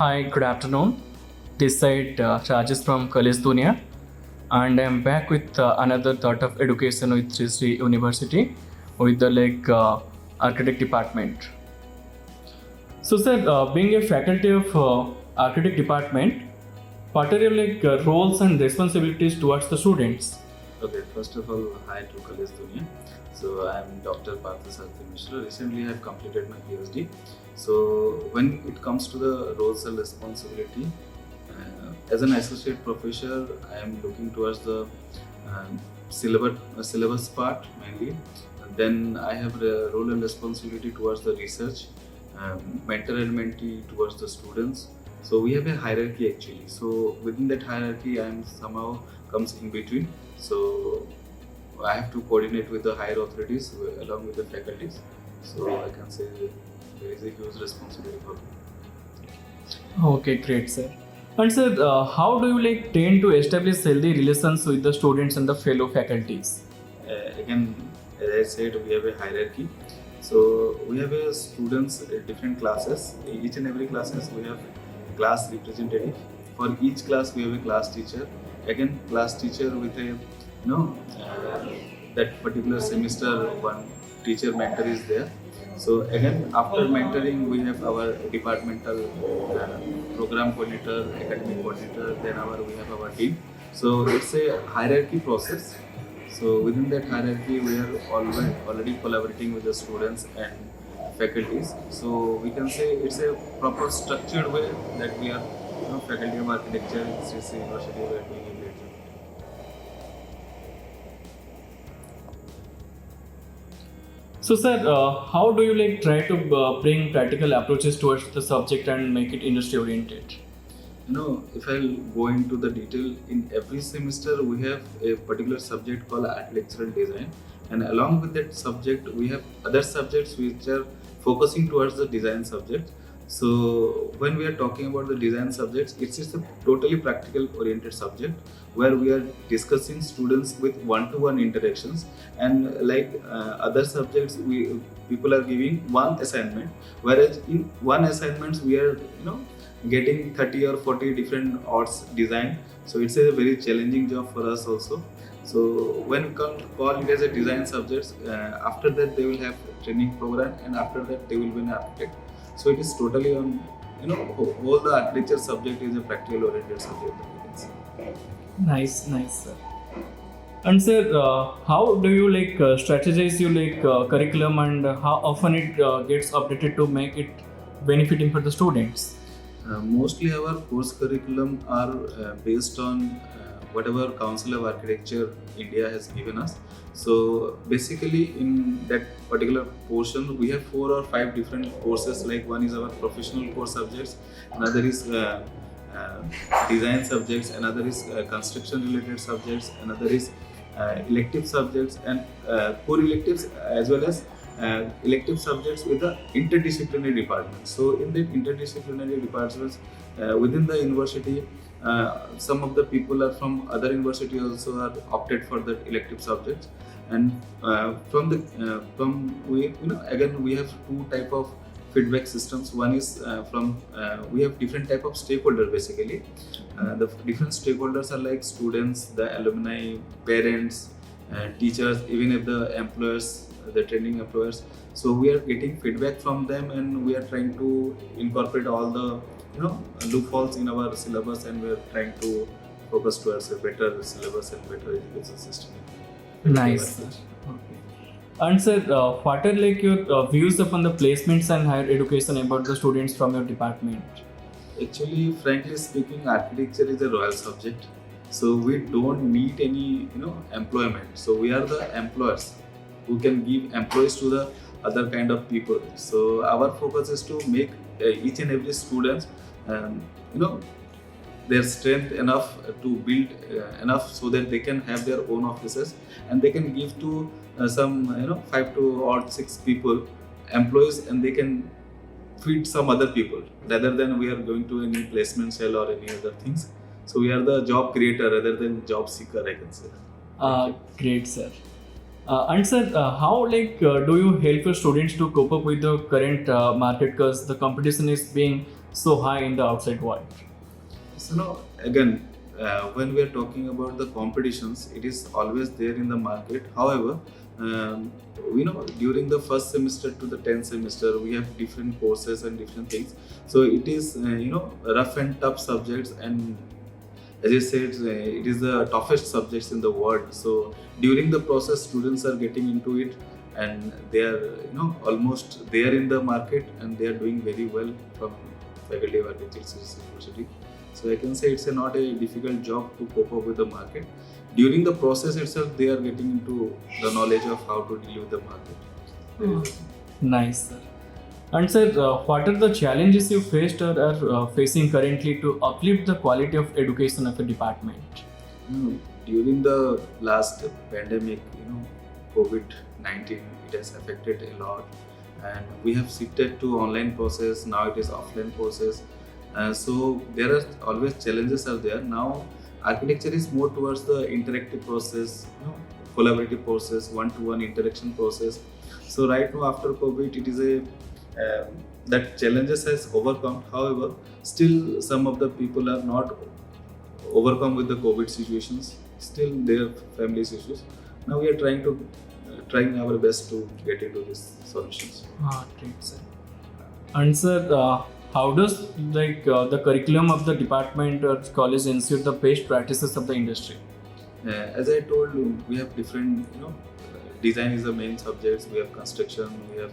Hi, good afternoon. This side Rajesh from College Dunia, and I'm back with another thought of education with Sri University with the architect department. So, sir, being a faculty of architect department, what are your roles and responsibilities towards the students? Okay, first of all, hi to College Dunia. So I'm Dr. Partha Sarathi Mishra. Recently, I have completed my PhD. So when it comes to the roles and responsibility, as an associate professor, I am looking towards the syllabus part mainly. Then I have the role and responsibility towards the research, mentor and mentee towards the students. So we have a hierarchy actually. So within that hierarchy, I am somehow comes in between. So I have to coordinate with the higher authorities along with the faculties. So I can say there is a huge responsibility for me. Okay, great, sir. And sir, how do you tend to establish healthy relations with the students and the fellow faculties? Again, as I said, we have a hierarchy. So we have a students different classes. In each and every classes we have class representative. For each class we have a class teacher. Again, class teacher with a that particular semester one teacher mentor is there. So again, after mentoring, we have our departmental program coordinator, academic coordinator. Then we have our team. So it's a hierarchy process. So within that hierarchy, we are already collaborating with the students and faculties. So we can say it's a proper structured way that we are, faculty of architecture in Sri University, we are doing a great job. So, sir, how do you try to bring practical approaches towards the subject and make it industry oriented? If I'll go into the detail, in every semester we have a particular subject called architectural design, and along with that subject we have other subjects which are focusing towards the design subject. So when we are talking about the design subjects, it's just a totally practical oriented subject where we are discussing students with one-to-one interactions, and other subjects people are giving one assignment, whereas in one assignments we are getting 30 or 40 different arts design. So it's a very challenging job for us also. So when we call it as a design subjects, after that they will have training program, and after that they will be an architect. So it is totally on, all the architecture subject is a practical oriented subject that we can say. Nice, sir. And sir, how do you strategize your curriculum, and how often it gets updated to make it benefiting for the students? Mostly our course curriculum are based on whatever Council of Architecture India has given us. So basically in that particular portion we have 4 or 5 different courses. Like one is our professional course subjects, another is design subjects, another is construction related subjects, another is elective subjects, and core electives, as well as elective subjects with the interdisciplinary department. So in the interdisciplinary departments within the university, some of the people are from other universities also are opted for the elective subjects. And again we have 2 type of feedback systems. One is we have different type of stakeholders basically. The different stakeholders are like students, the alumni, parents, teachers, even if the employers, the training employers. So we are getting feedback from them, and we are trying to incorporate all the loopholes in our syllabus, and we are trying to focus towards a better syllabus and better education system. Nice, sir. Okay. And sir, what are your views upon the placements and higher education about the students from your department? Actually, frankly speaking, architecture is a royal subject. So we don't need any employment. So we are the employers who can give employees to the other kind of people. So our focus is to make each and every student their strength enough to build enough so that they can have their own offices, and they can give to some 5 to 6 people employees, and they can feed some other people rather than we are going to any placement cell or any other things. So we are the job creator rather than job seeker, I can say. Great, sir. And sir, how do you help your students to cope up with the current market, because the competition is being so high in the outside world? So now again, when we are talking about the competitions, it is always there in the market. However, during the first semester to the 10th semester, we have different courses and different things. So it is rough and tough subjects, and as you said, it is the toughest subjects in the world. So during the process, students are getting into it, and they are almost there in the market, and they are doing very well from faculty of architecture university. So I can say it's not a difficult job to cope up with the market. During the process itself, they are getting into the knowledge of how to deal with the market. Nice, sir. And sir, what are the challenges you faced or are facing currently to uplift the quality of education of the department? During the last pandemic, COVID-19, it has affected a lot, and we have shifted to online process. Now it is offline process. So there are always challenges are there. Now architecture is more towards the interactive process, collaborative process, one-to-one interaction process. So right now after COVID, it is a that challenges has overcome. However, still some of the people are not overcome with the COVID situations. Still their family issues. Now we are trying our best to get into these solutions. Great, sir. And sir, how does the curriculum of the department or college ensure the best practices of the industry? As I told you, we have different, design is the main subjects. We have construction, we have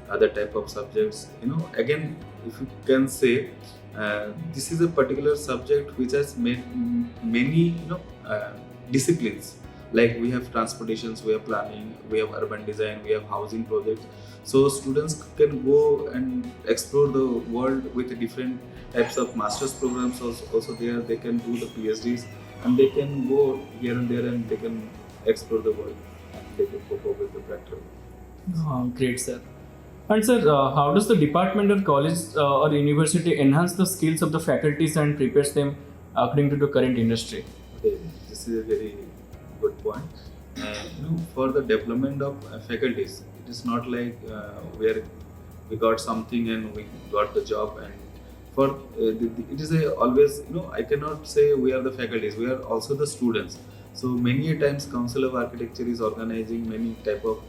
other type of subjects. Again, if you can say, this is a particular subject which has made many, disciplines. Like we have transportations, we have planning, we have urban design, we have housing projects. So students can go and explore the world with different types of master's programs. Also there they can do the PhDs, and they can go here and there, and they can explore the world, and they can cope up with the practical. Great, sir. And sir, how does the department or college or university enhance the skills of the faculties and prepares them according to the current industry? Okay, this is a very good point. For the development of faculties, it is not like where we got something and we got the job. And for it is always, I cannot say we are the faculties, we are also the students. So many a times Council of Architecture is organizing many type of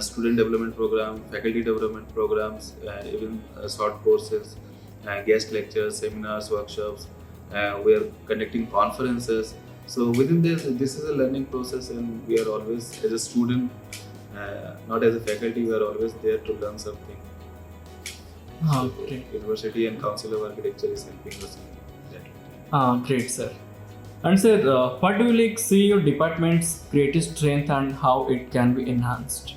student development program, faculty development programs, even short courses, guest lectures, seminars, workshops. We are conducting conferences. So within this is a learning process, and we are always, as a student, not as a faculty, we are always there to learn something. Great. University and Council of Architecture is helping us in that. Great, sir. And sir, what do you see your department's greatest strength and how it can be enhanced?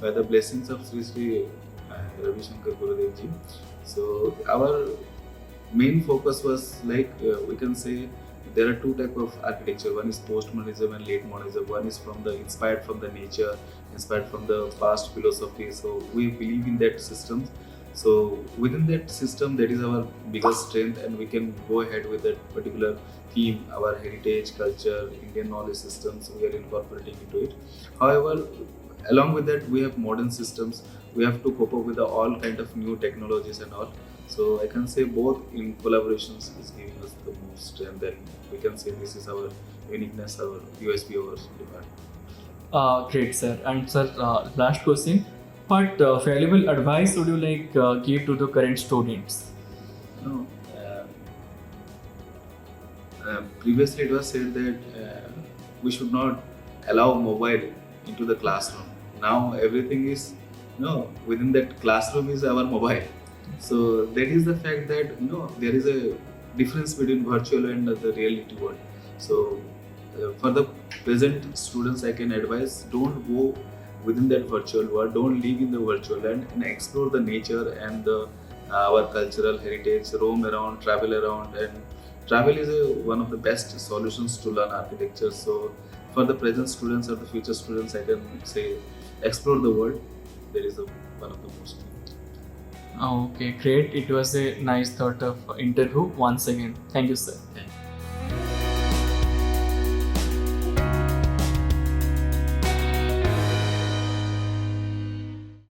By the blessings of Sri Ravi Shankar Gurudev ji. So our main focus was we can say there are two type of architecture. One is postmodernism and late modernism. One is inspired from the nature, inspired from the past philosophy. So we believe in that system. So within that system, that is our biggest strength, and we can go ahead with that particular theme, our heritage, culture, Indian knowledge systems. We are incorporating into it. However, along with that, we have modern systems. We have to cope up with all kind of new technologies and all. So I can say both in collaborations is giving us the most strength, and we can say this is our uniqueness, our USP of our department. Great, sir. And sir, last question. What valuable advice would you give to the current students? No, previously it was said that we should not allow mobile into the classroom. Now everything is, within that classroom is our mobile. So that is the fact that there is a difference between virtual and the reality world. So for the present students, I can advise, don't go within that virtual world, don't live in the virtual land, and explore the nature and our cultural heritage, roam around, travel around. And travel is one of the best solutions to learn architecture. So for the present students or the future students, I can say explore the world. That is one of the most. Okay, great. It was a nice thought of interview once again. Thank you, sir. Thank you.